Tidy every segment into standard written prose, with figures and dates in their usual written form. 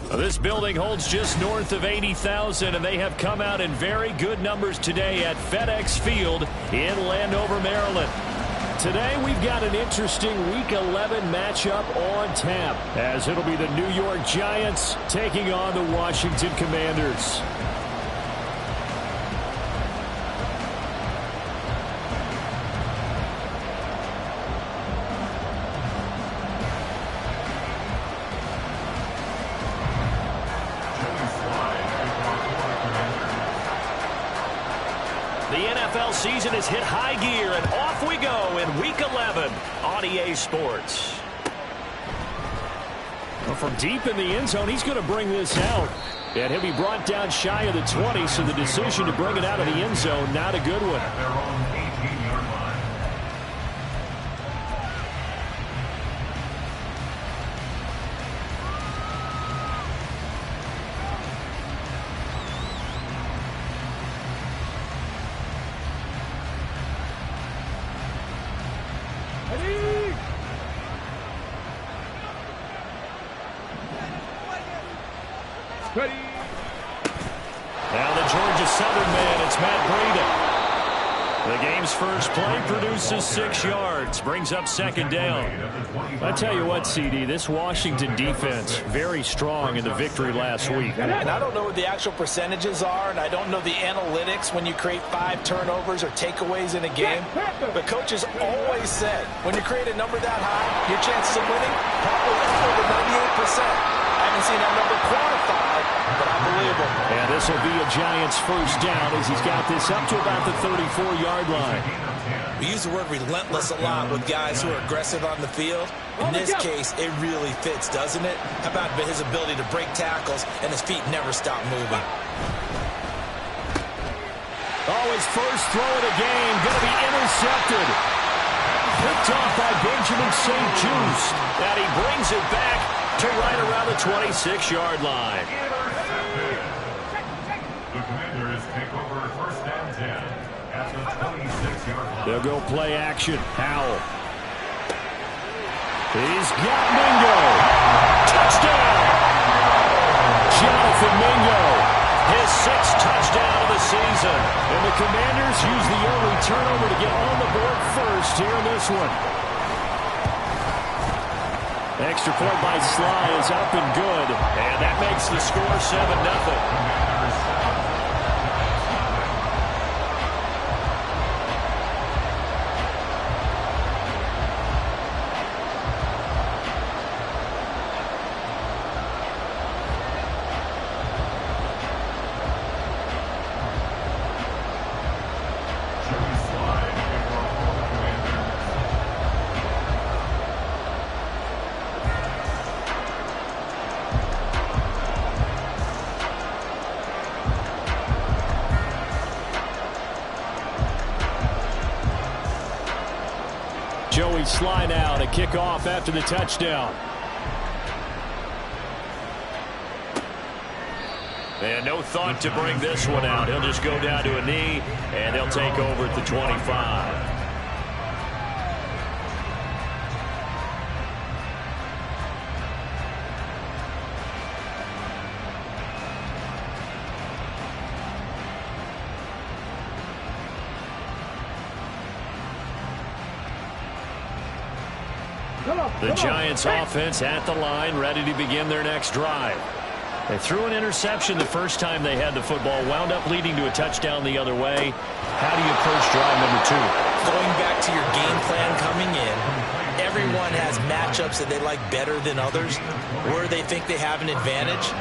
This building holds just north of 80,000, and they have come out in very good numbers today at FedEx Field in Landover, Maryland. Today we've got an interesting Week 11 matchup on tap, as it'll be the New York Giants taking on the Washington Commanders. Season has hit high gear, and off we go in Week 11 on EA Sports. Well, from deep in the end zone, he's going to bring this out. And he'll be brought down shy of the 20, so the decision to bring it out of the end zone, not a good one. Now the Georgia Southern man, it's Matt Breida. The game's first play produces 6 yards, brings up second down. I tell you what, CD, this Washington defense, very strong in the victory last week. And I don't know what the actual percentages are, and I don't know the analytics when you create 5 turnovers or takeaways in a game. But coaches always said, when you create a number that high, your chances of winning probably over 98%. I haven't seen that number quantified, but I believe him. And this will be a Giants first down as he's got this up to about the 34-yard line. We use the word relentless a lot with guys who are aggressive on the field. In this case, it really fits, doesn't it? How about his ability to break tackles and his feet never stop moving? Oh, his first throw of the game going to be intercepted. Picked off by Benjamin St. Juste. And he brings it back to right around the 26-yard line. The Commanders take over first and 10 at the 26-yard line. They'll go play action. Howell. He's got Mingo. Touchdown! Jonathan Mingo, his 6th touchdown of the season. And the Commanders use the early turnover to get on the board first here in this one. Extra point by Sly is up and good. And that makes the score 7-0. Joey Sly now to kick off after the touchdown. And no thought to bring this one out. He'll just go down to a knee, and they'll take over at the 25. The Giants offense at the line, ready to begin their next drive. They threw an interception the first time they had the football, wound up leading to a touchdown the other way. How do you approach drive number 2? Going back to your game plan coming in, everyone has matchups that they like better than others, where they think they have an advantage.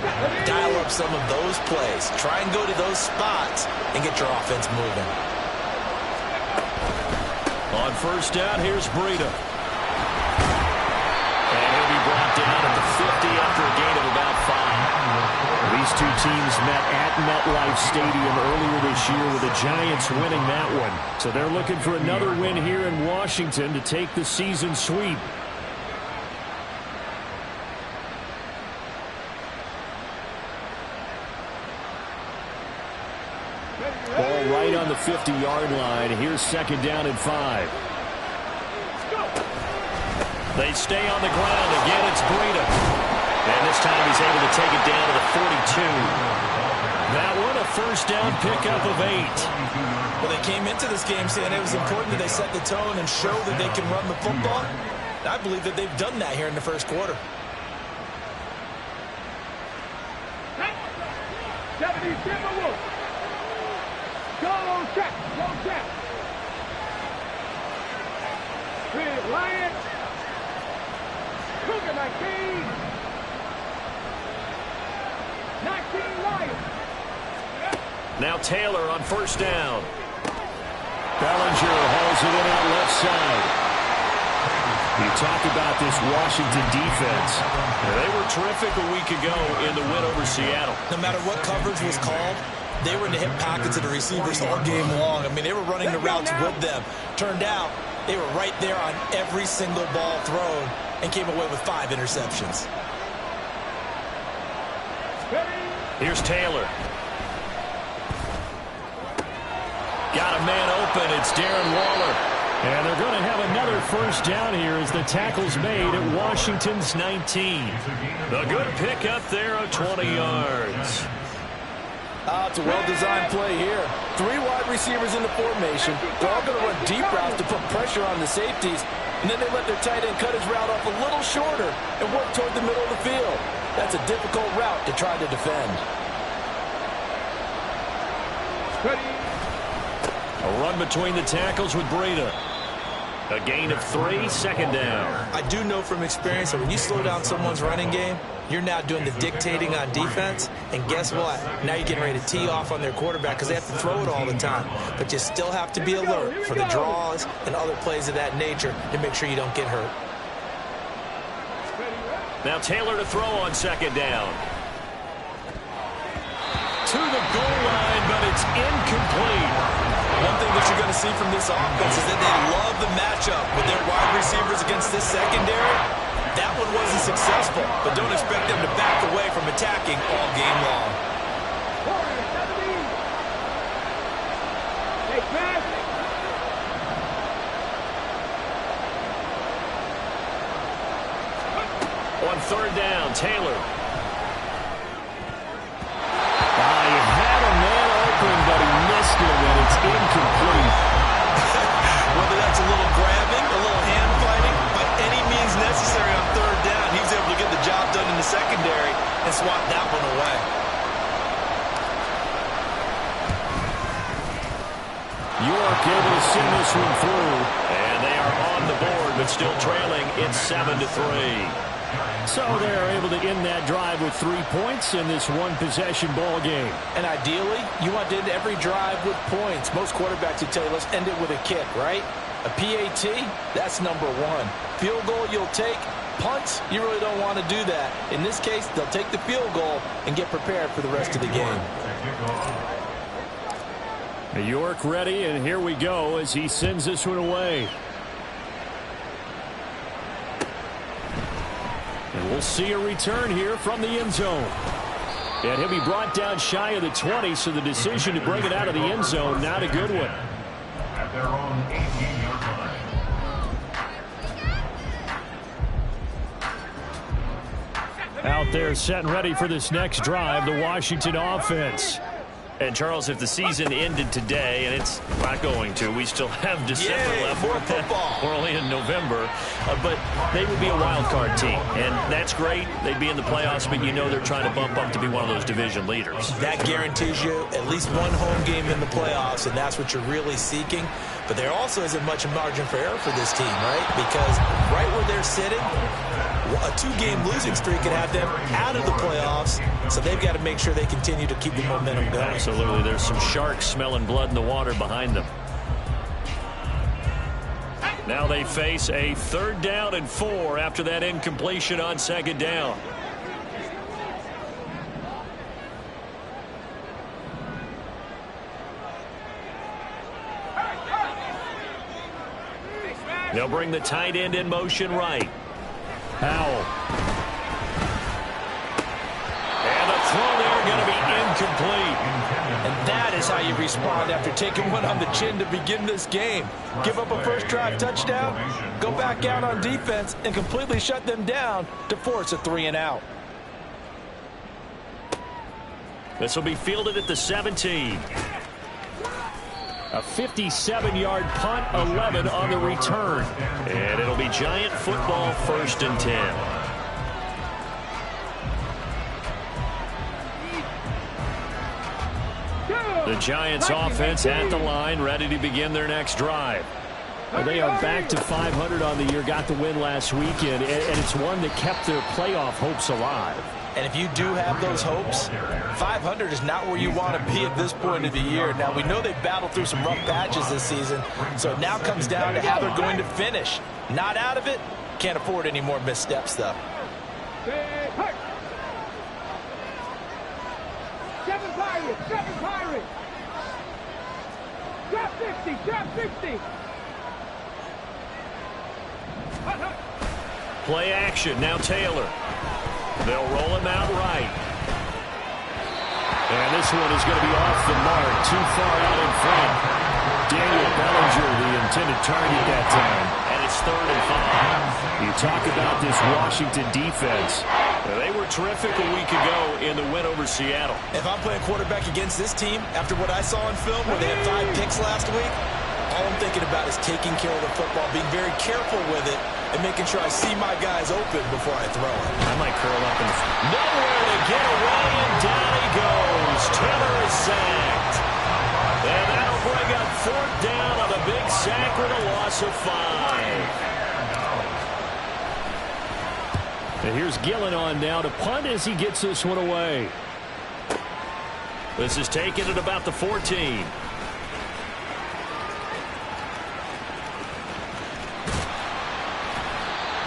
Dial up some of those plays. Try and go to those spots and get your offense moving. On first down, here's Breida. And he'll be brought down at the 50 after a gain of about 5. These two teams met at MetLife Stadium earlier this year with the Giants winning that one. So they're looking for another win here in Washington to take the season sweep. Ball right on the 50-yard line. Here's second down and 5. They stay on the ground. Again, it's Breida. And this time he's able to take it down to the 42. That one, a first down pickup of 8. Well, they came into this game saying it was important that they set the tone and show that they can run the football. I believe that they've done that here in the first quarter. 77. Go on track. Go track. With Lion. Cougar 19. 19 Lion. Now Taylor on first down. Bellinger hauls it in on left side. You talk about this Washington defense. They were terrific a week ago in the win over Seattle. No matter what coverage was called, they were in the hip pockets of the receivers all game long. I mean, they were running the routes with them. Turned out, they were right there on every single ball thrown and came away with 5 interceptions. Here's Taylor. Got a man open. It's Darren Waller. And they're going to have another first down here as the tackle's made at Washington's 19. A good pickup there of 20 yards. It's a well-designed play here. 3 wide receivers in the formation. They're all going to run deep routes to put pressure on the safeties. And then they let their tight end cut his route off a little shorter and work toward the middle of the field. That's a difficult route to try to defend. A run between the tackles with Breida. A gain of 3, second down. I do know from experience that when you slow down someone's running game, you're now doing the dictating on defense. And guess what? Now you're getting ready to tee off on their quarterback because they have to throw it all the time. But you still have to be alert for the draws and other plays of that nature to make sure you don't get hurt. Now Taylor to throw on second down. To the goal line, but it's incomplete. One thing that you're going to see from this offense is that they love the matchup with their wide receivers against this secondary. That one wasn't successful, but don't expect them to back away from attacking all game long. On third down, Taylor. He had a man open, but he missed him, and it's incomplete. Whether that's a little grabbing, a little hand fighting, by any means necessary on third down, he was able to get the job done in the secondary and swat that one away. York able to send this one through, and they are on the board, but still trailing. It's 7-3. So they're able to end that drive with 3 points in this one-possession ball game. And ideally, you want to end every drive with points. Most quarterbacks would tell you, let's end it with a kick, right? A PAT, that's number 1. Field goal you'll take. Punts, you really don't want to do that. In this case, they'll take the field goal and get prepared for the rest of the game. York ready, and here we go as he sends this one away. And we'll see a return here from the end zone. And he'll be brought down shy of the 20, so the decision to bring it out of the end zone, not a good one. At their own 18-yard line. Out there set and ready for this next drive, the Washington offense. And, Charles, if the season ended today, and it's not going to, we still have December left. More football. We're only in November. But they would be a wild card team. And that's great. They'd be in the playoffs, but you know they're trying to bump up to be one of those division leaders. That guarantees you at least one home game in the playoffs, and that's what you're really seeking. But there also isn't much margin for error for this team, right? Because right where they're sitting, a 2-game losing streak could have them out of the playoffs, so they've got to make sure they continue to keep the momentum going. Absolutely. There's some sharks smelling blood in the water behind them. Now they face a 3rd down and 4 after that incompletion on 2nd down. They'll bring the tight end in motion right. Powell. And a throw there going to be incomplete. And that is how you respond after taking one on the chin to begin this game. Give up a first drive touchdown, go back out on defense, and completely shut them down to force a 3-and-out. This will be fielded at the 17. A 57-yard punt, 11 on the return. And it'll be Giant football, 1st and 10. The Giants offense at the line, ready to begin their next drive. Well, they are back to 500 on the year, got the win last weekend, and it's one that kept their playoff hopes alive. And if you do have those hopes, 500 is not where you want to be at this point of the year. Now, we know they've battled through some rough patches this season, so it now comes down to how they're going to finish. Not out of it, can't afford any more missteps, though. 7 Pirates, 7 Pirates. Drop 60, drop 60. Play action, now Taylor. They'll roll him out right. And this one is going to be off the mark, too far out in front. Daniel Bellinger, the intended target that time. And it's 3rd and 5. You talk about this Washington defense. They were terrific a week ago in the win over Seattle. If I'm playing quarterback against this team, after what I saw in film where they had 5 picks last week, all I'm thinking about is taking care of the football, being very careful with it, and making sure I see my guys open before I throw it. I might curl up and nowhere to get away, and down he goes. Taylor is sacked. And that'll bring up 4th down on a big sack with a loss of 5. And here's Gillen on now to punt as he gets this one away. This is taken at about the 14.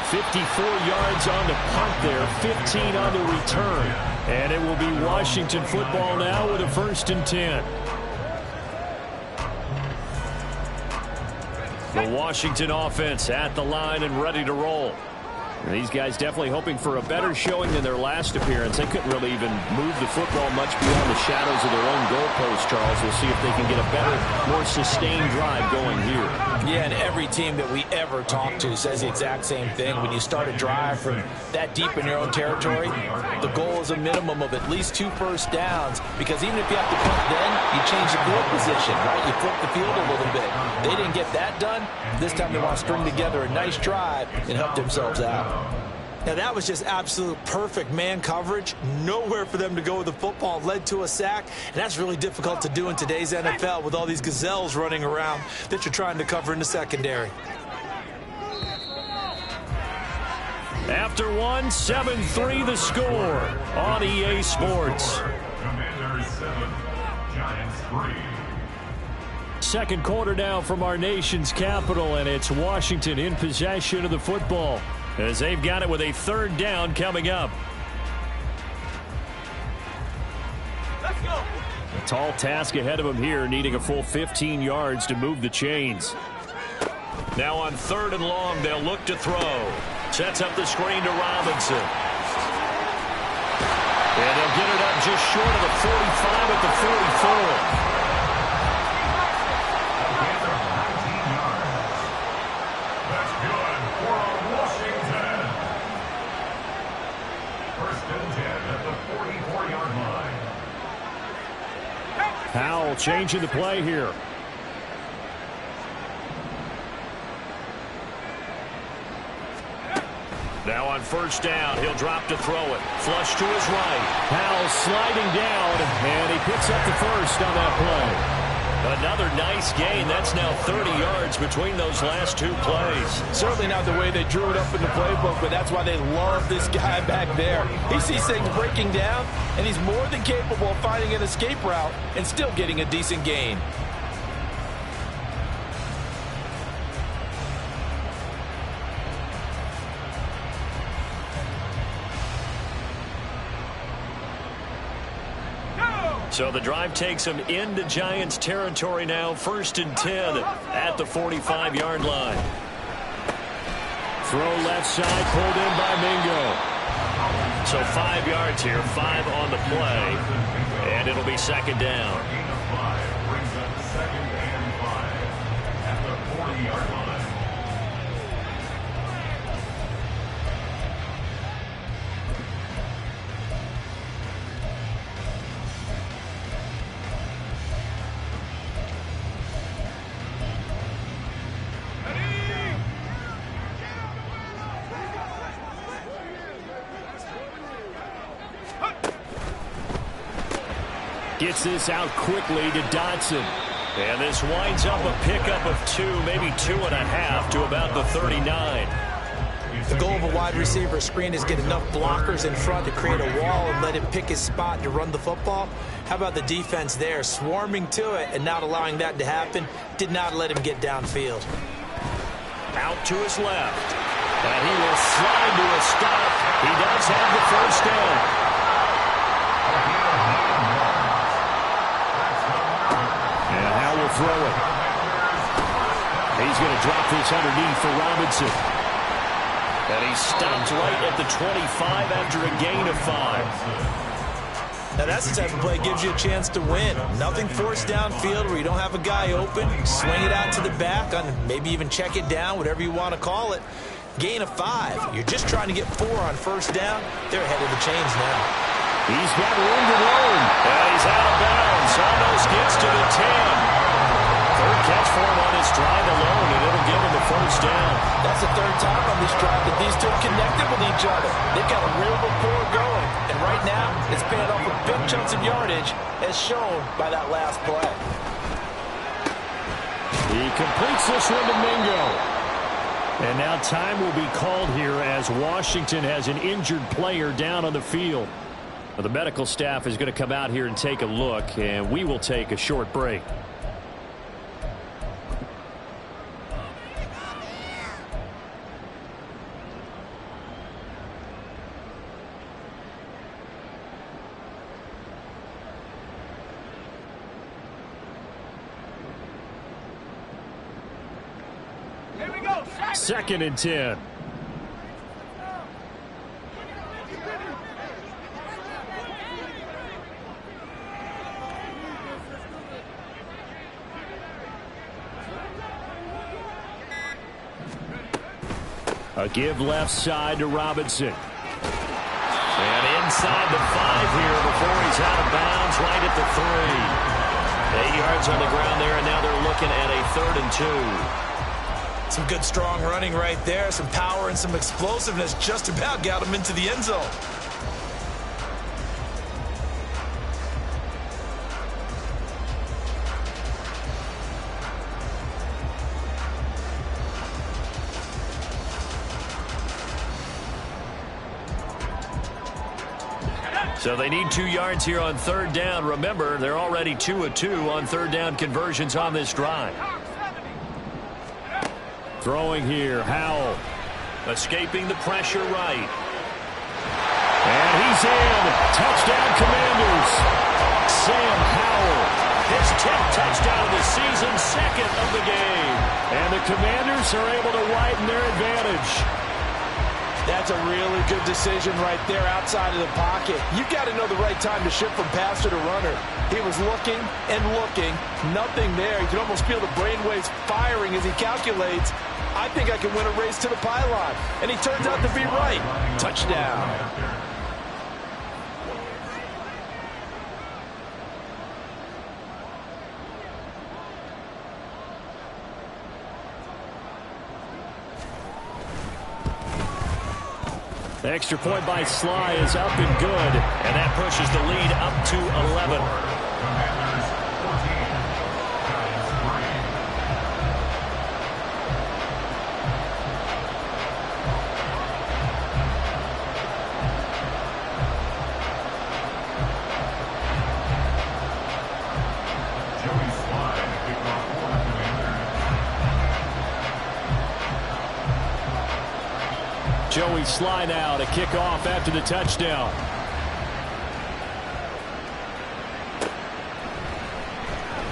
$54 yards on the punt there, 15 on the return. And it will be Washington football now with a 1st and 10. The Washington offense at the line and ready to roll. And these guys definitely hoping for a better showing than their last appearance. They couldn't really even move the football much beyond the shadows of their own goalpost, Charles. We'll see if they can get a better, more sustained drive going here. Yeah, and every team that we ever talk to says the exact same thing. When you start a drive from that deep in your own territory, the goal is a minimum of at least 2 first downs, because even if you have to punt then, you change the field position, right? You flip the field a little bit. They didn't get that done. This time they want to string together a nice drive and help themselves out. Now, that was just absolute perfect man coverage. Nowhere for them to go with the football. Led to a sack, and that's really difficult to do in today's NFL with all these gazelles running around that you're trying to cover in the secondary. After one, 7-3 the score on EA Sports. Commanders 7, Giants 3. Second quarter now from our nation's capital, and it's Washington in possession of the football as they've got it with a 3rd down coming up. Let's go. A tall task ahead of them here, needing a full 15 yards to move the chains. Now on 3rd and long, they'll look to throw. Sets up the screen to Robinson. And they'll get it up just short of the 45 at the 44. Powell changing the play here. Now on 1st down, he'll drop to throw it. Flush to his right. Powell sliding down, and he picks up the 1st on that play. Another nice gain. That's now 30 yards between those last 2 plays. Certainly not the way they drew it up in the playbook, but that's why they love this guy back there. He sees things breaking down, and he's more than capable of finding an escape route and still getting a decent gain. So the drive takes them into Giants territory now. 1st and 10 at the 45-yard line. Throw left side, pulled in by Mingo. So 5 yards here, 5 on the play, and it'll be 2nd down. Gain of 5 brings up 2nd and 5 at the 40-yard line. Gets this out quickly to Dotson. And this winds up a pickup of 2, maybe 2.5 to about the 39. The goal of a wide receiver screen is get enough blockers in front to create a wall and let him pick his spot to run the football. How about the defense there, swarming to it and not allowing that to happen? Did not let him get downfield. Out to his left. And he will slide to a stop. He does have the 1st down. Throw it. He's going to drop this underneath for Robinson. And he stopped right at the 25 after a gain of 5. Now that's the type of play that gives you a chance to win. Nothing forced downfield where you don't have a guy open. Swing it out to the back, on maybe even check it down, whatever you want to call it. Gain of 5. You're just trying to get 4 on 1st down. They're ahead of the chains now. He's got room to roam. And he's out of bounds. Almost gets to the 10. 3rd catch for him on this drive alone, and it'll give him the 1st down. That's the 3rd time on this drive that these two have connected with each other. They've got a real rapport going. And right now, it's paying off with big chunks of yardage, as shown by that last play. He completes this one to Mingo. And now time will be called here as Washington has an injured player down on the field. Well, the medical staff is going to come out here and take a look, and we will take a short break. Here we go. 2nd and 10. A give left side to Robinson. And inside the 5 here before he's out of bounds, right at the 3. 8 yards on the ground there, and now they're looking at a 3rd and 2. Some good, strong running right there. Some power and some explosiveness just about got him into the end zone. So they need 2 yards here on 3rd down. Remember, they're already 2 of 2 on 3rd down conversions on this drive. Throwing here, Howell. Escaping the pressure right. And he's in. Touchdown, Commanders. Sam Howell. His 10th touchdown of the season, 2nd of the game. And the Commanders are able to widen their advantage. That's a really good decision right there outside of the pocket. You've got to know the right time to shift from passer to runner. He was looking and looking. Nothing there. You can almost feel the brainwaves firing as he calculates. I think I can win a race to the pylon. And he turns out to be right. Touchdown. The extra point by Sly is up and good, and that pushes the lead up to 11. Joey Sly now to kick off after the touchdown.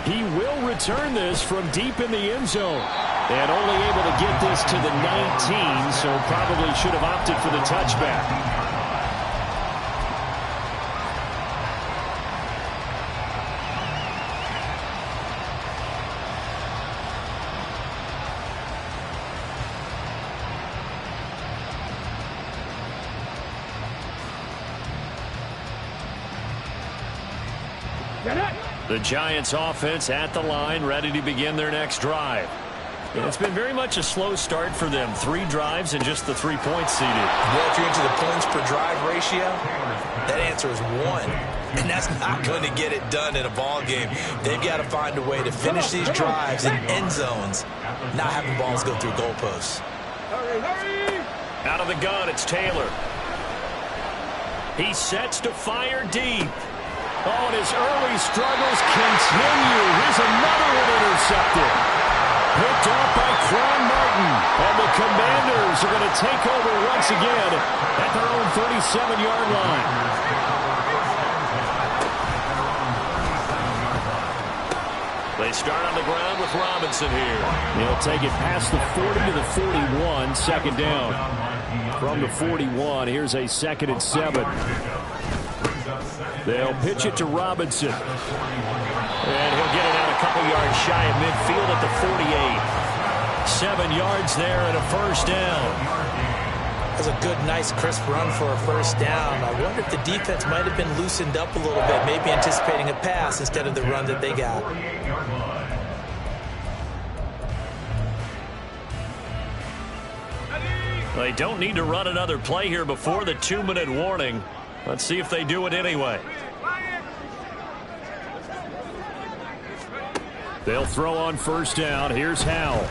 He will return this from deep in the end zone. And only able to get this to the 19, so probably should have opted for the touchback. The Giants offense at the line, ready to begin their next drive. And it's been very much a slow start for them. 3 drives and just the 3 points seeded. Well, if you're into the points per drive ratio, that answer is 1. And that's not going to get it done in a ball game. They've got to find a way to finish these drives in end zones, not having balls go through goalposts. Out of the gun, it's Taylor. He sets to fire deep. Oh, and his early struggles continue. Here's another one intercepted. Picked off by Quan Martin. And the Commanders are going to take over once again at their own 37-yard line. They start on the ground with Robinson here. He'll take it past the 40 to the 41, second down. From the 41, here's a 2nd and 7. They'll pitch it to Robinson. And he'll get it out a couple yards shy of midfield at the 48. 7 yards there and a first down. That's a good, nice, crisp run for a first down. I wonder if the defense might have been loosened up a little bit, maybe anticipating a pass instead of the run that they got. They don't need to run another play here before the 2-minute warning. Let's see if they do it anyway. They'll throw on first down. Here's Howell.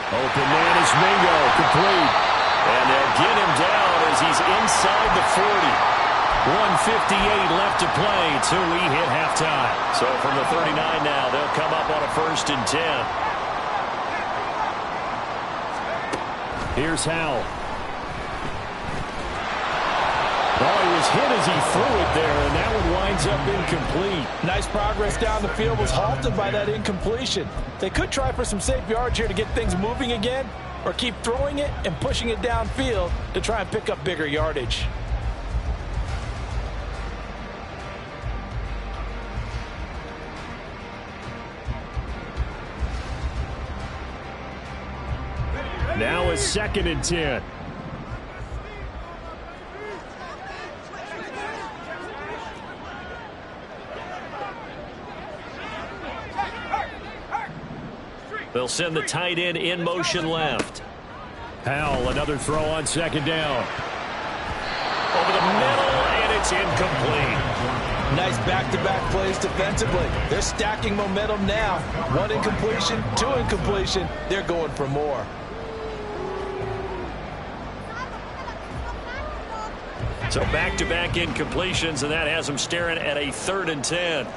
Open man is Mingo, complete. And they'll get him down as he's inside the 40. 1:58 left to play till we hit halftime. So from the 39 now, they'll come up on a 1st and 10. Here's Howell. Oh, he was hit as he threw it there, and that one winds up incomplete. Nice progress down the field, was halted by that incompletion. They could try for some safe yards here to get things moving again, or keep throwing it and pushing it downfield to try and pick up bigger yardage. Now it's 2nd and 10. They'll send the tight end in motion left. Howell, another throw on 2nd down. Over the middle, and it's incomplete. Nice back-to-back plays defensively. They're stacking momentum now. 1 incompletion, 2 incompletion. They're going for more. So back-to-back incompletions, and that has them staring at a 3rd and 10.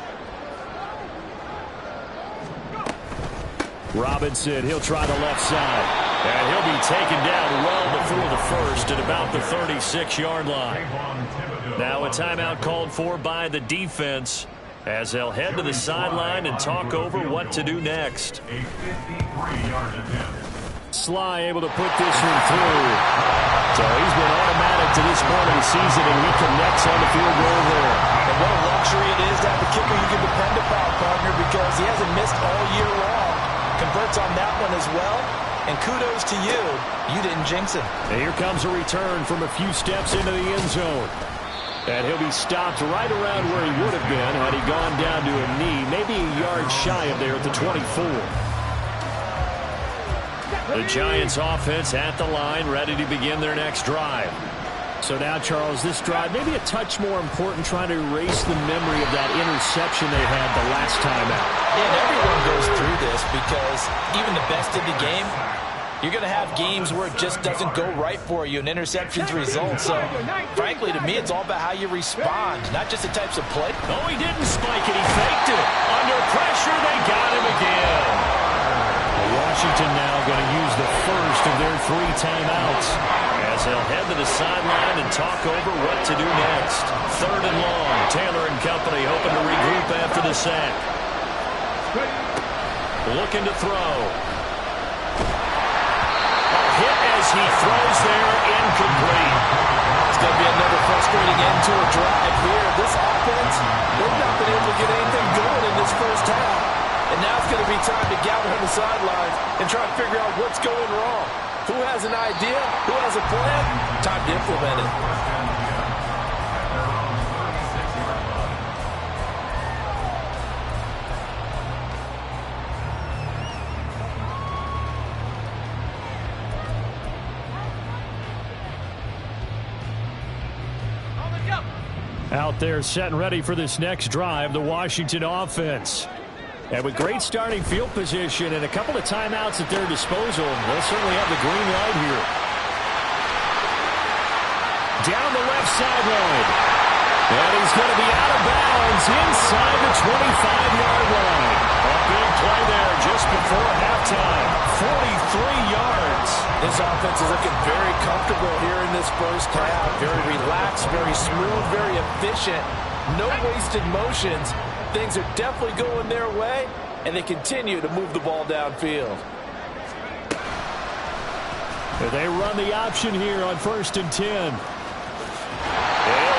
Robinson, he'll try the left side. And he'll be taken down well before the first at about the 36-yard line. Now a timeout called for by the defense as they'll head to the sideline and talk over what to do next. Sly able to put this one through. So he's been automatic to this point of the season, and he connects on the field goal there. And what a luxury it is to have a kicker you can depend upon, partner, because he hasn't missed all year long. Converts on that one as well. And kudos to you. You didn't jinx him. And here comes a return from a few steps into the end zone. And he'll be stopped right around where he would have been had he gone down to a knee, maybe a yard shy of there at the 24. The Giants offense at the line, ready to begin their next drive. So now, Charles, this drive maybe a touch more important, trying to erase the memory of that interception they had the last time out. Yeah, and everyone goes through this because even the best in the game, you're going to have games where it just doesn't go right for you, and interceptions result. So, frankly, to me, it's all about how you respond, not just the types of play. Oh, he didn't spike it. He faked it. Under pressure, they got him again. Washington now going to use the first of their 3 timeouts. as they'll head to the sideline and talk over what to do next. 3rd and long. Taylor and company hoping to regroup after the sack. Looking to throw. A hit as he throws there, incomplete. It's going to be another frustrating end to a drive here. This offense, they've not been able to get anything going in this first half. And now it's going to be time to gather on the sidelines and try to figure out what's going wrong. Who has an idea? Who has a plan? Time to implement it. Out there set and ready for this next drive, the Washington offense. And with great starting field position and a couple of timeouts at their disposal, they'll certainly have the green light here. Down the left sideline. And he's going to be out of bounds inside the 25-yard line. A big play there just before halftime. 43 yards. This offense is looking very comfortable here in this first half. Very relaxed, very smooth, very efficient. No wasted motions. Things are definitely going their way, and they continue to move the ball downfield. They run the option here on 1st and 10. They'll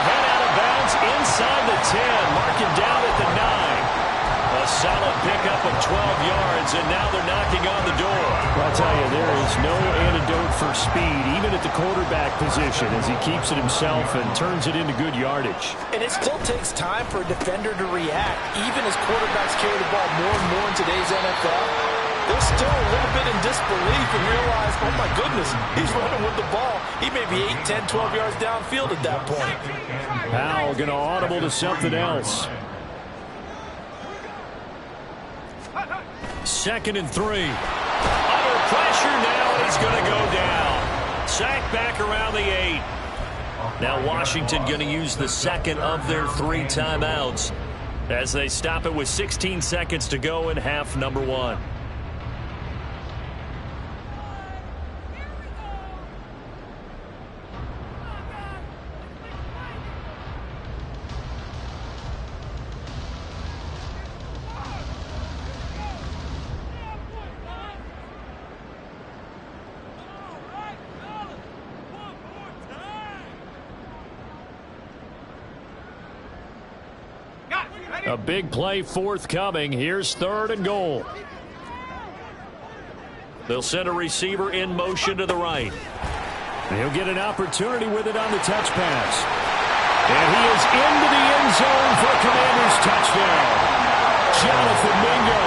head out of bounds inside the 10, marking down at the 9. A solid pickup of 12 yards, and now they're knocking on the door. I'll tell you, there is no antidote for speed, even at the quarterback position, as he keeps it himself and turns it into good yardage. And it still takes time for a defender to react, even as quarterbacks carry the ball more and more in today's NFL. They're still a little bit in disbelief and realize, oh my goodness, he's running with the ball. He may be 8, 10, 12 yards downfield at that point. Powell going to audible to something else. 2nd and 3. Under pressure now, and he's going to go down. Sack back around the 8. Now Washington going to use the second of their 3 timeouts as they stop it with 16 seconds to go in half number 1. A big play forthcoming. Here's 3rd and goal. They'll send a receiver in motion to the right. And he'll get an opportunity with it on the touch pass. And he is into the end zone for a Commanders touchdown. Jonathan Mingo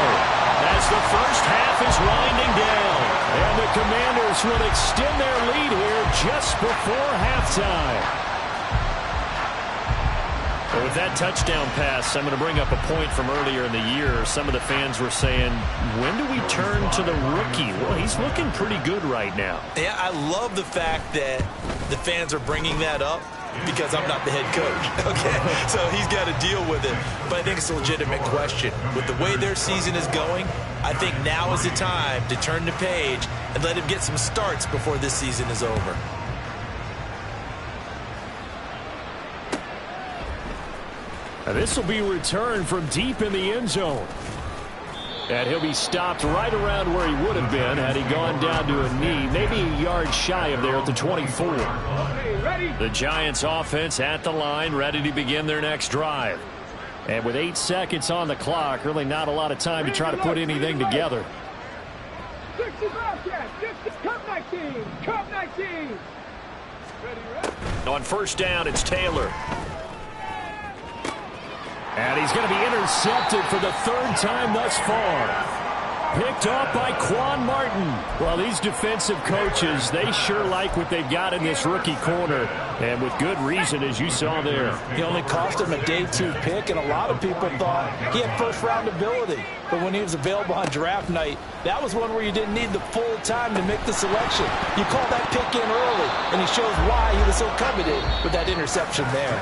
as the first half is winding down. And the Commanders will extend their lead here just before halftime. But with that touchdown pass, I'm going to bring up a point from earlier in the year. Some of the fans were saying, when do we turn to the rookie? Well, he's looking pretty good right now. Yeah, I love the fact that the fans are bringing that up because I'm not the head coach. Okay, so he's got to deal with it. But I think it's a legitimate question. With the way their season is going, I think now is the time to turn the page and let him get some starts before this season is over. This will be returned from deep in the end zone. And he'll be stopped right around where he would have been had he gone down to a knee, maybe a yard shy of there at the 24. The Giants offense at the line, ready to begin their next drive. And with 8 seconds on the clock, really not a lot of time to try to put anything together. On 1st down, it's Taylor. And he's going to be intercepted for the 3rd time thus far. Picked off by Quan Martin. Well, these defensive coaches, they sure like what they've got in this rookie corner. And with good reason, as you saw there. He only cost him a day 2 pick, and a lot of people thought he had first-round ability. But when he was available on draft night, that was one where you didn't need the full time to make the selection. You called that pick in early, and he shows why he was so coveted with that interception there.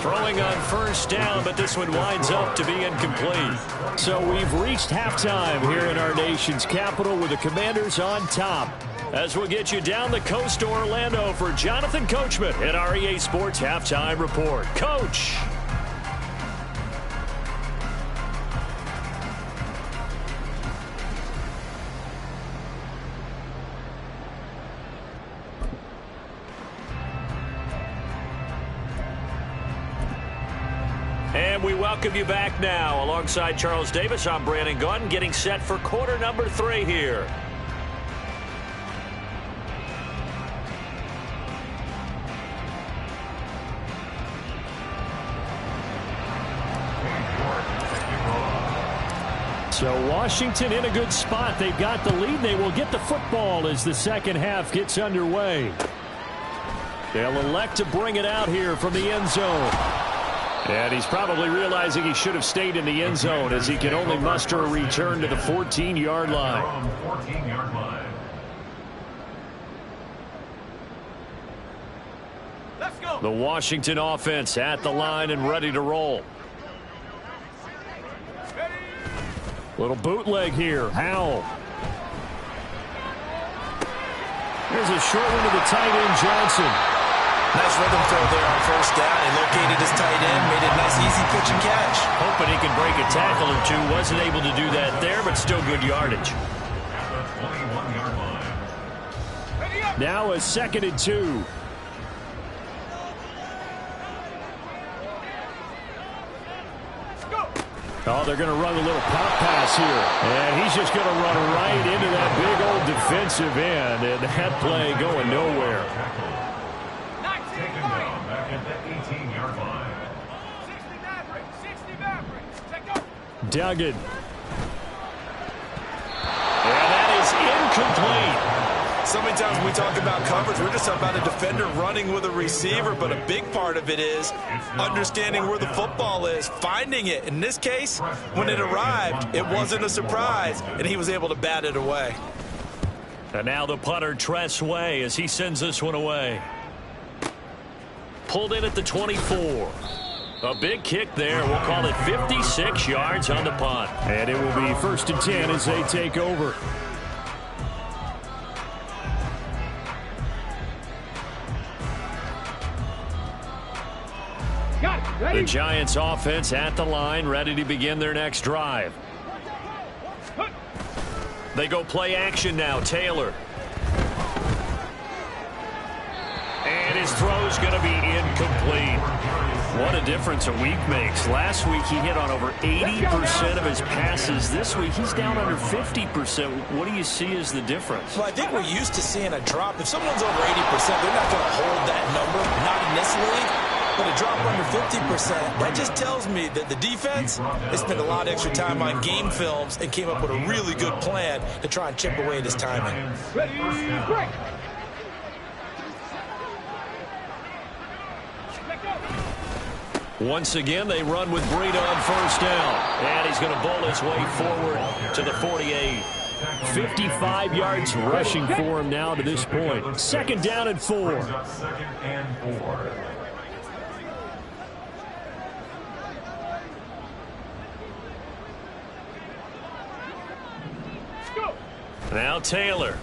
Throwing on 1st down, but this one winds up to be incomplete. So we've reached halftime here in our nation's capital with the Commanders on top. As we'll get you down the coast to Orlando for Jonathan Coachman at our EA Sports Halftime Report. Coach. And we welcome you back now. Alongside Charles Davis, I'm Brandon Gaudin, getting set for quarter number 3 here. So Washington in a good spot. They've got the lead. They will get the football as the second half gets underway. They'll elect to bring it out here from the end zone. And he's probably realizing he should have stayed in the end zone as he can only muster a return to the 14-yard line. Let's go. The Washington offense at the line and ready to roll. Little bootleg here. Howell. There's a short one to the tight end, Johnson. Nice rhythm throw there on first down. He located his tight end, made it a nice, easy pitch and catch. Hoping he could break a tackle or two. Wasn't able to do that there, but still good yardage. Now a 2nd and 2. Oh, they're going to run a little pop pass here. And he's just going to run right into that big old defensive end. And that play going nowhere. Duggan. And that is incomplete. So many times when we talk about coverage, we're just talking about a defender running with a receiver, but a big part of it is understanding where the football is, finding it. In this case, when it arrived, it wasn't a surprise, and he was able to bat it away. And now the punter, Tress Way, as he sends this one away. Pulled in at the 24. A big kick there. We'll call it 56 yards on the punt. And it will be 1st and 10 as they take over. The Giants offense at the line, ready to begin their next drive. They go play action now. Taylor. And his throw's going to be incomplete. What a difference a week makes. Last week he hit on over 80% of his passes. This week he's down under 50%. What do you see as the difference? Well, I think we're used to seeing a drop. If someone's over 80%, they're not going to hold that number, not in this league. But a drop under 50%, that just tells me that the defense, they spent a lot of extra time on game films and came up with a really good plan to try and chip away at his timing. Ready, break. Once again, they run with Breida on first down. And he's going to bowl his way forward to the 48. 55 yards rushing for him now to this point. 2nd down and 4. Now Taylor.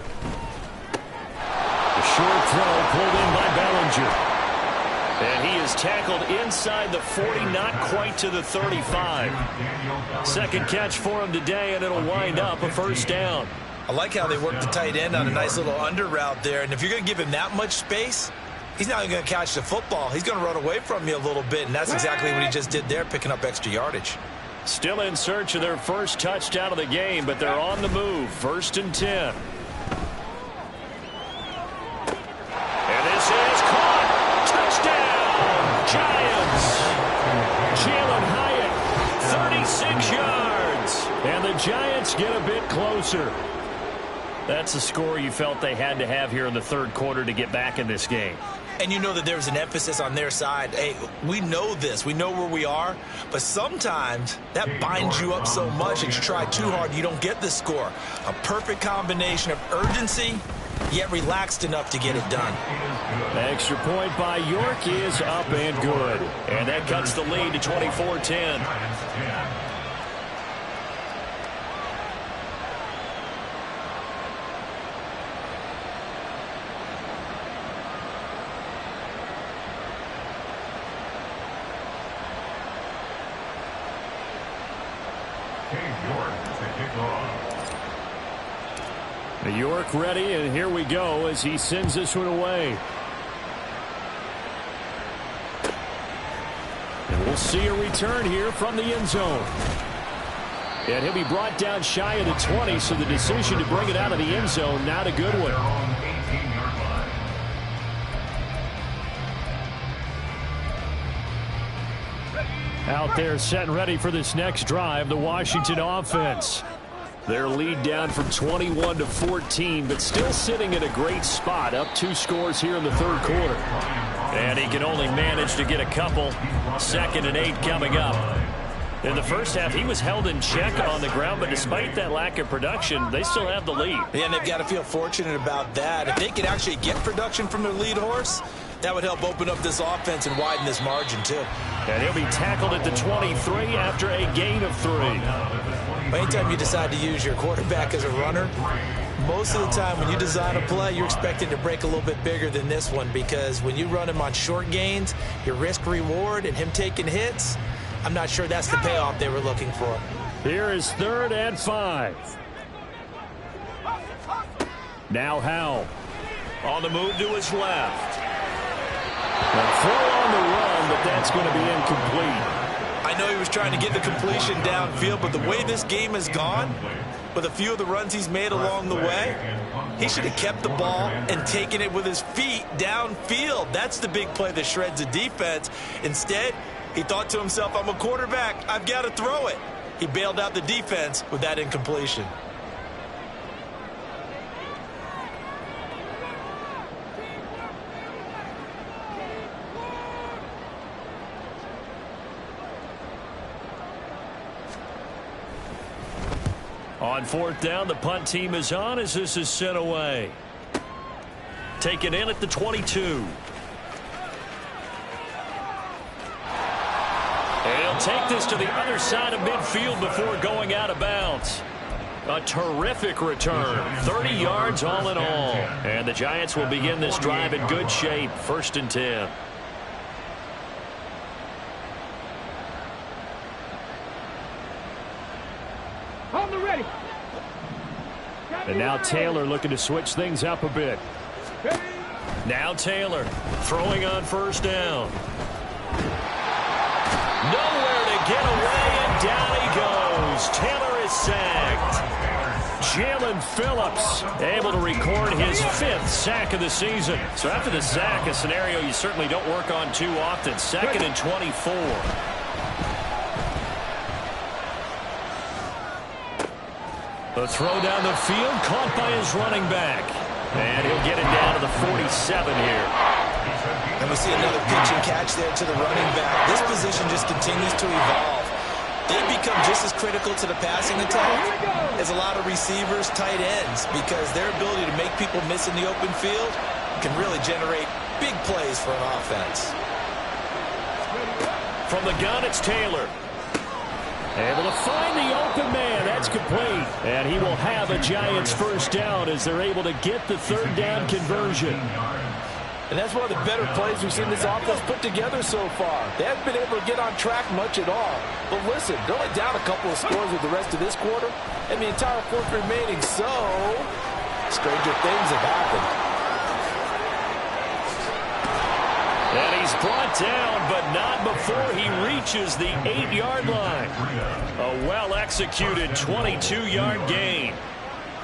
The short throw pulled in by Bellinger. And he is tackled inside the 40, not quite to the 35. 2nd catch for him today, and it'll wind up a 1st down. I like how they worked the tight end on a nice little under route there. And if you're going to give him that much space, he's not going to catch the football. He's going to run away from you a little bit, and that's exactly what he just did there, picking up extra yardage. Still in search of their first touchdown of the game, but they're on the move. 1st and 10. And this is caught. Touchdown, Giants. Jalen Hyatt, 36 yards. And the Giants get a bit closer. That's the score you felt they had to have here in the 3rd quarter to get back in this game. And you know that there was an emphasis on their side. Hey, we know this. We know where we are. But sometimes that binds you up so much that you try too hard, you don't get the score. A perfect combination of urgency, yet relaxed enough to get it done. Extra point by York is up and good. And that cuts the lead to 24-10. York ready, and here we go as he sends this one away. And we'll see a return here from the end zone. And he'll be brought down shy of the 20, so the decision to bring it out of the end zone, not a good one. Out there set and ready for this next drive, the Washington offense. Their lead down from 21 to 14, but still sitting at a great spot, up 2 scores here in the third quarter. And he can only manage to get a couple. 2nd and 8 coming up. In the first half, he was held in check on the ground, but despite that lack of production, they still have the lead. Yeah, and they've got to feel fortunate about that. If they could actually get production from their lead horse, that would help open up this offense and widen this margin, too. And he'll be tackled at the 23 after a gain of 3. Anytime you decide to use your quarterback as a runner, most of the time when you design a play, you're expected to break a little bit bigger than this one, because when you run him on short gains, your risk-reward and him taking hits, I'm not sure that's the payoff they were looking for. Here is 3rd and 5. Now Howell on the move to his left. A throw on the run, but that's going to be incomplete. I know he was trying to get the completion downfield, but the way this game has gone, with a few of the runs he's made along the way, he should have kept the ball and taken it with his feet downfield. That's the big play that shreds the defense. Instead, he thought to himself, I'm a quarterback, I've got to throw it. He bailed out the defense with that incompletion. On 4th down, the punt team is on as this is sent away. Taken in at the 22. And he'll take this to the other side of midfield before going out of bounds. A terrific return. 30 yards all in all. And the Giants will begin this drive in good shape. 1st and 10. And now Taylor looking to switch things up a bit. Now Taylor throwing on 1st down. Nowhere to get away, and down he goes. Taylor is sacked. Jalen Phillips able to record his 5th sack of the season. So after the sack, a scenario you certainly don't work on too often. 2nd and 24. The throw down the field, caught by his running back. And he'll get it down to the 47 here. And we see another pitch and catch there to the running back. This position just continues to evolve. They become just as critical to the passing attack as a lot of receivers, tight ends, because their ability to make people miss in the open field can really generate big plays for an offense. From the gun, it's Taylor. Able to find the open man. That's complete. And he will have a Giants 1st down as they're able to get the 3rd down conversion. And that's one of the better plays we've seen this offense put together so far. They haven't been able to get on track much at all. But listen, they're only down a couple of scores with the rest of this quarter and the entire 4th remaining. So, stranger things have happened. And he's brought down, but not before he reaches the 8-yard line. A well-executed 22-yard gain.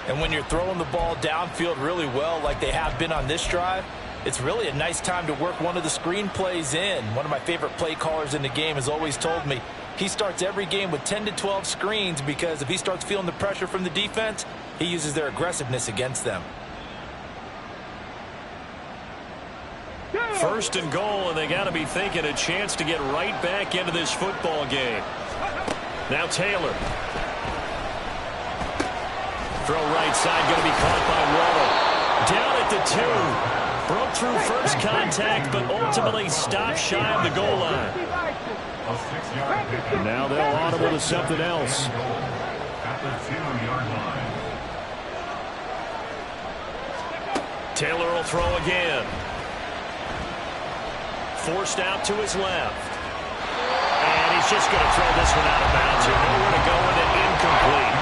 And when you're throwing the ball downfield really well like they have been on this drive, it's really a nice time to work one of the screen plays in. One of my favorite play callers in the game has always told me he starts every game with 10 to 12 screens, because if he starts feeling the pressure from the defense, he uses their aggressiveness against them. 1st and goal, and they got to be thinking a chance to get right back into this football game. Now Taylor. Throw right side, going to be caught by Waddle. Down at the 2. Broke through first contact, but ultimately stopped shy of the goal line. And now they'll audible to something else. At the 2-yard line. Taylor will throw again. Forced out to his left. And he's just going to throw this one out of bounds here. Nowhere to go with it. Incomplete.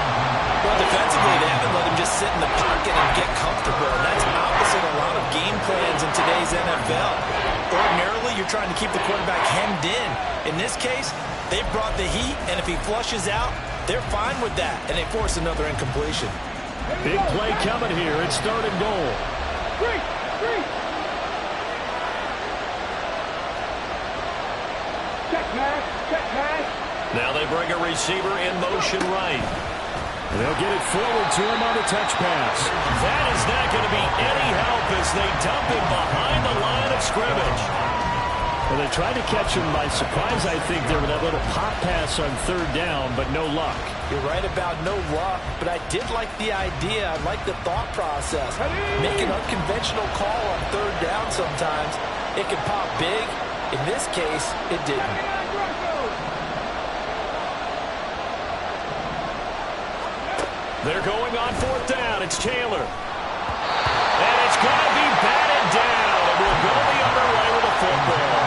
Well, defensively, they haven't let him just sit in the pocket and get comfortable. And that's opposite a lot of game plans in today's NFL. Ordinarily, you're trying to keep the quarterback hemmed in. In this case, they brought the heat, and if he flushes out, they're fine with that, and they force another incompletion. Big play coming here. It's 3rd and goal. Check pass. Now they bring a receiver in motion right. They'll get it forward to him on the touch pass. That is not going to be any help as they dump him behind the line of scrimmage. Well, they tried to catch him by surprise, I think, there with that little pop pass on 3rd down, but no luck. You're right about no luck, but I did like the idea. I like the thought process. Make an unconventional call on 3rd down sometimes. It can pop big. In this case, it didn't. They're going on 4th down. It's Taylor. And it's going to be batted down. And we'll go the other way with a football.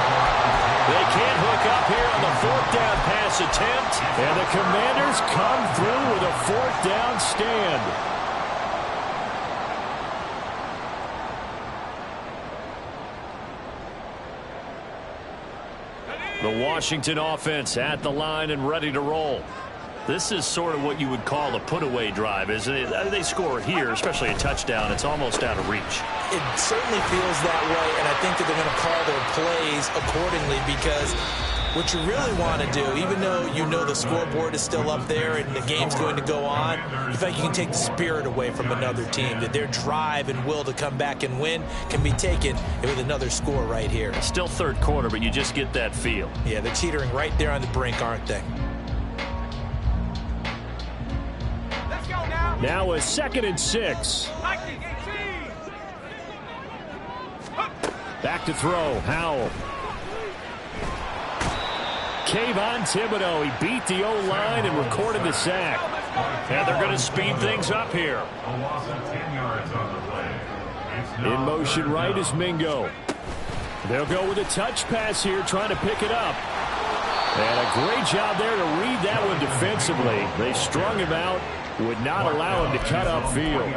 They can't hook up here on the 4th down pass attempt. And the Commanders come through with a 4th down stand. The Washington offense at the line and ready to roll. This is sort of what you would call a put-away drive, isn't it? They score here, especially a touchdown. It's almost out of reach. It certainly feels that way, and I think that they're going to call their plays accordingly because what you really want to do, even though you know the scoreboard is still up there and the game's going to go on, in fact, you can take the spirit away from another team, that their drive and will to come back and win can be taken with another score right here. Still 3rd quarter, but you just get that feel. Yeah, they're teetering right there on the brink, aren't they? Now a 2nd and 6. Back to throw. Howell. Kayvon Thibodeau. He beat the O-line and recorded the sack. And they're going to speed things up here. A loss of 10 yards on the play. In motion right is Mingo. They'll go with a touch pass here, trying to pick it up. And a great job there to read that one defensively. They strung him out. Would not allow him to cut upfield.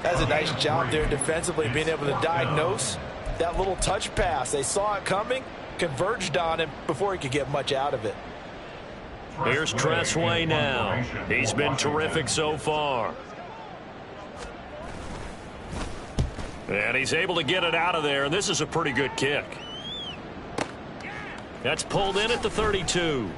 That's a nice job there defensively, being able to diagnose that little touch pass. They saw it coming, converged on him before he could get much out of it. Here's Tressway now. He's been terrific so far. And he's able to get it out of there, and this is a pretty good kick. That's pulled in at the 32.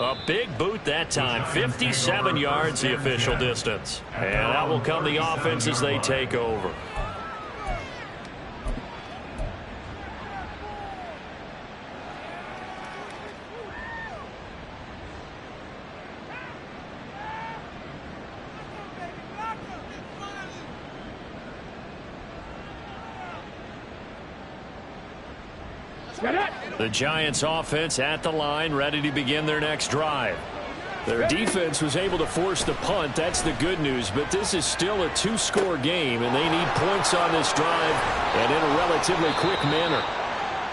A big boot that time. 57 yards the official distance. And out will come the offense as they take over. The Giants offense at the line, ready to begin their next drive. Their defense was able to force the punt. That's the good news, but this is still a 2-score game, and they need points on this drive and in a relatively quick manner.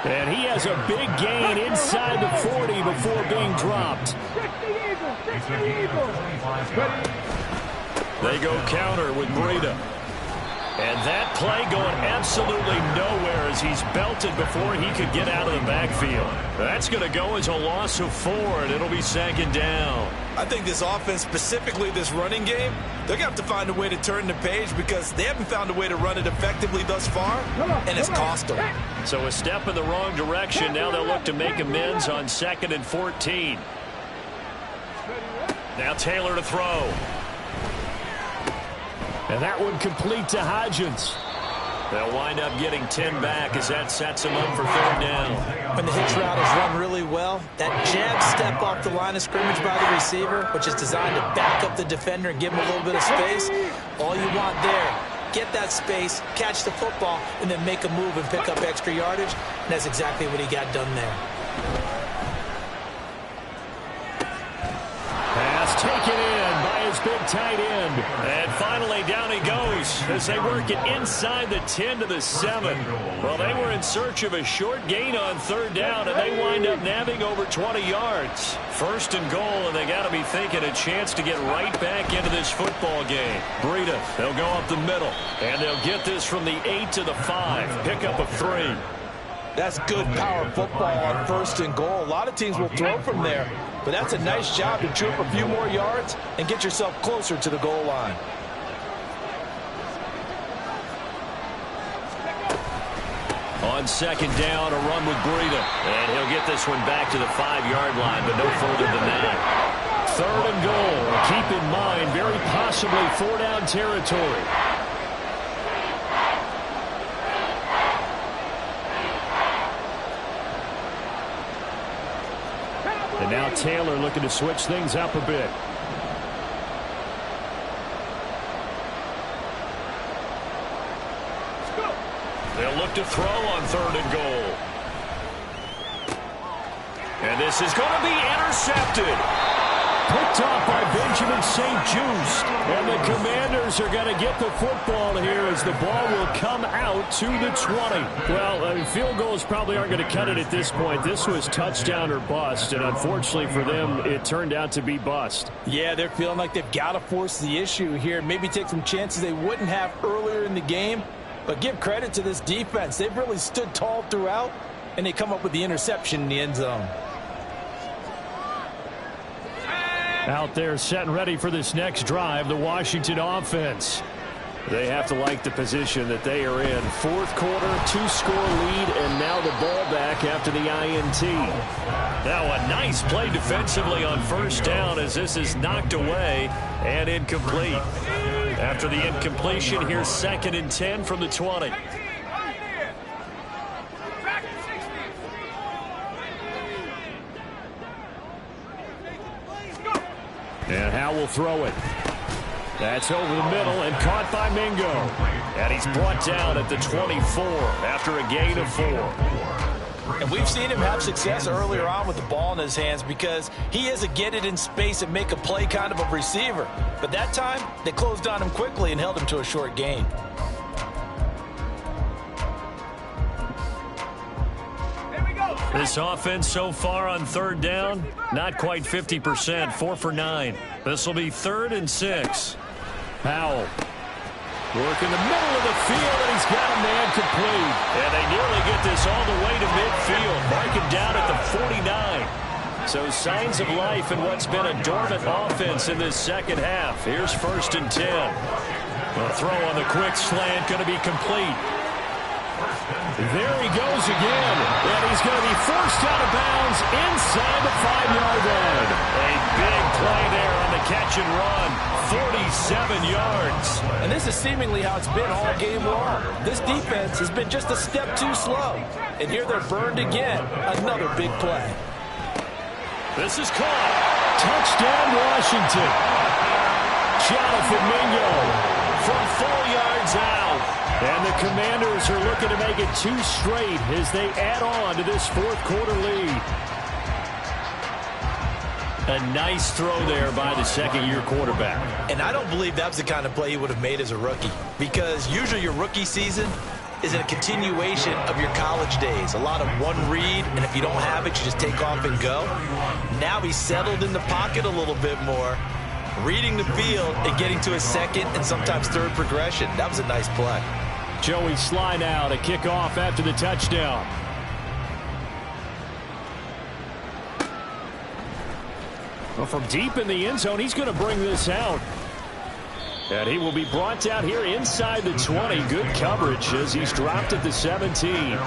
And he has a big gain inside the 40 before being dropped. They go counter with Breida. And that play going absolutely nowhere as he's belted before he could get out of the backfield. That's going to go as a loss of 4, and it'll be 2nd down. I think this offense, specifically this running game, they're going to have to find a way to turn the page because they haven't found a way to run it effectively thus far, and it's cost them. So a step in the wrong direction. Now they'll look to make amends on 2nd and 14. Now Taylor to throw. And that one complete to Hodgins. They'll wind up getting 10 back as that sets them up for 3rd down. When the hitch route is run really well, that jab step off the line of scrimmage by the receiver, which is designed to back up the defender and give him a little bit of space, all you want there, get that space, catch the football, and then make a move and pick up extra yardage. And that's exactly what he got done there. Pass taken in by his his big tight end. And finally, down he goes as they work it inside the 10 to the 7. Well, they were in search of a short gain on third down, and they wind up nabbing over 20 yards. First and goal, and they got to be thinking a chance to get right back into this football game. Breida, they'll go up the middle, and they'll get this from the 8 to the 5. Pick up a 3. That's good power football on first and goal. A lot of teams will throw from there, but that's a nice job to troop a few more yards and get yourself closer to the goal line. On second down, a run with Breida, and he'll get this one back to the 5-yard line, but no further than that. Third and goal. Keep in mind, very possibly 4-down territory. And now Taylor looking to switch things up a bit. They'll look to throw on third and goal. And this is going to be intercepted. Picked off by Benjamin St-Juste. And the Commanders are going to get the football here as the ball will come out to the 20. Well, field goals probably aren't going to cut it at this point. This was touchdown or bust, and unfortunately for them, it turned out to be bust. Yeah, they're feeling like they've got to force the issue here. Maybe take some chances they wouldn't have earlier in the game. But give credit to this defense. They've really stood tall throughout, and they come up with the interception in the end zone. Out there set and ready for this next drive, the Washington offense. They have to like the position that they are in. Fourth quarter, 2-score lead, and now the ball back after the INT. Now a nice play defensively on first down as this is knocked away and incomplete. After the incompletion, here's 2nd and 10 from the 20. And Howe will throw it. That's over the middle and caught by Mingo. And he's brought down at the 24 after a gain of 4. And we've seen him have success earlier on with the ball in his hands because he is a get it in space and make a play kind of a receiver. But that time, they closed on him quickly and held him to a short gain. This offense so far on third down, not quite 50%, 4 for 9. This will be 3rd and 6. Powell working the middle of the field, and he's got a man complete. And they nearly get this all the way to midfield, marking down at the 49. So signs of life in what's been a dormant offense in this second half. Here's 1st and 10. The throw on the quick slant going to be complete. There he goes again, and he's going to be forced out of bounds inside the 5-yard line. A big play there on the catch and run, 47 yards. And this is seemingly how it's been all game long. This defense has been just a step too slow. And here they're burned again. Another big play. This is caught. Touchdown, Washington. Jonathan Mingo from 4 yards out. And the Commanders are looking to make it 2 straight as they add on to this fourth quarter lead. A nice throw there by the second-year quarterback. And I don't believe that's the kind of play he would have made as a rookie, because usually your rookie season is a continuation of your college days. A lot of one read, and if you don't have it, you just take off and go. Now he's settled in the pocket a little bit more, reading the field and getting to his second and sometimes third progression. That was a nice play. Joey Sly now to kick off after the touchdown. Well, from deep in the end zone, he's going to bring this out. And he will be brought down here inside the 20. Good coverage as he's dropped at the 17.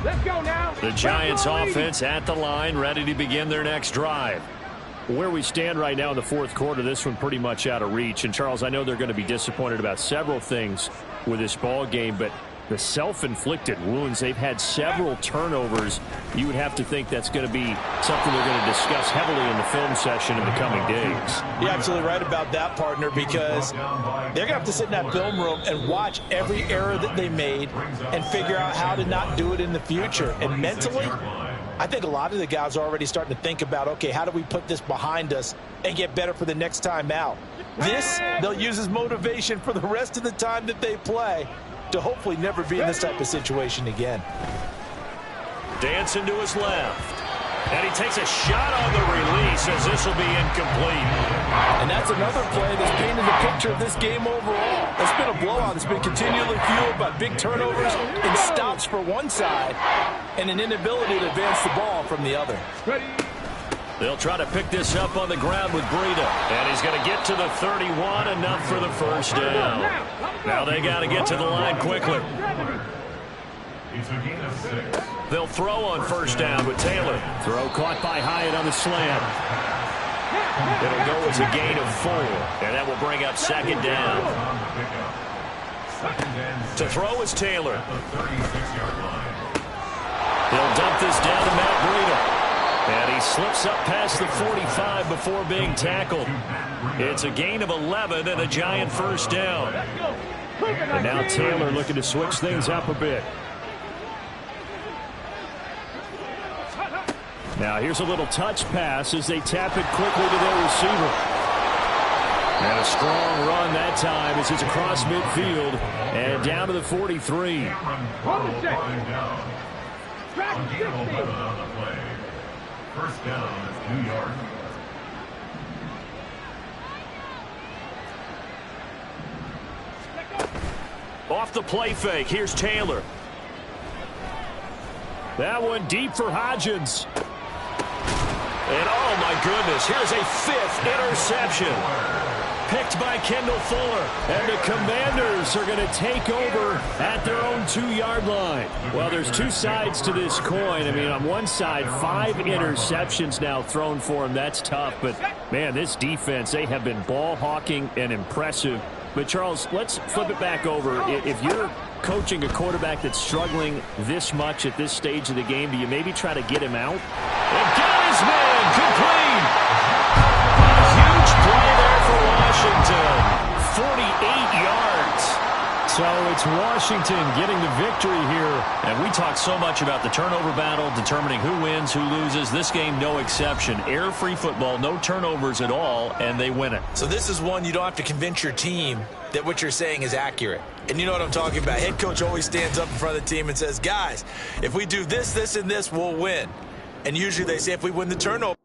Let's go now. The Giants offense at the line, ready to begin their next drive. Where we stand right now in the fourth quarter, this one pretty much out of reach. And, Charles, I know they're going to be disappointed about several things with this ball game, but the self-inflicted wounds. They've had several turnovers. You would have to think that's going to be something they're going to discuss heavily in the film session in the coming days. You're absolutely right about that, partner, because they're going to have to sit in that film room and watch every error that they made and figure out how to not do it in the future. And mentally, I think a lot of the guys are already starting to think about, okay, how do we put this behind us and get better for the next time out? This, they'll use as motivation for the rest of the time that they play to hopefully never be in this type of situation again. Dancing to his left. And he takes a shot on the release as this will be incomplete. And that's another play that's painted the picture of this game overall. It's been a blowout. It's been continually fueled by big turnovers and stops for one side and an inability to advance the ball from the other. They'll try to pick this up on the ground with Breida. And he's going to get to the 31, enough for the first down. Now they got to get to the line quickly. It's a gain of 6. They'll throw on first down with Taylor. Throw caught by Hyatt on the slant. It'll go as a gain of 4. And that will bring up second down. To throw is Taylor. He'll dump this down to Matt Breida. And he slips up past the 45 before being tackled. It's a gain of 11 and a giant first down. And now Taylor looking to switch things up a bit. Now here's a little touch pass as they tap it quickly to their receiver. And a strong run that time as it's across midfield and down to the 43. First down, it's New York. Off the play fake, here's Taylor. That one deep for Hodgins. And oh my goodness, here's a 5th interception. Picked by Kendall Fuller. And the Commanders are going to take over at their own 2-yard line. Well, there's two sides to this coin. I mean, on one side, 5 interceptions now thrown for him. That's tough. But, man, this defense, they have been ball hawking and impressive. But, Charles, let's flip it back over. If you're coaching a quarterback that's struggling this much at this stage of the game, do you maybe try to get him out? And got his man complete. Huge play there for Washington. 48 yards. So it's Washington getting the victory here. And we talk so much about the turnover battle, determining who wins, who loses. This game, no exception. Error-free football, no turnovers at all, and they win it. So this is one you don't have to convince your team that what you're saying is accurate. And you know what I'm talking about. Head coach always stands up in front of the team and says, guys, if we do this, this, and this, we'll win. And usually they say if we win the turnover.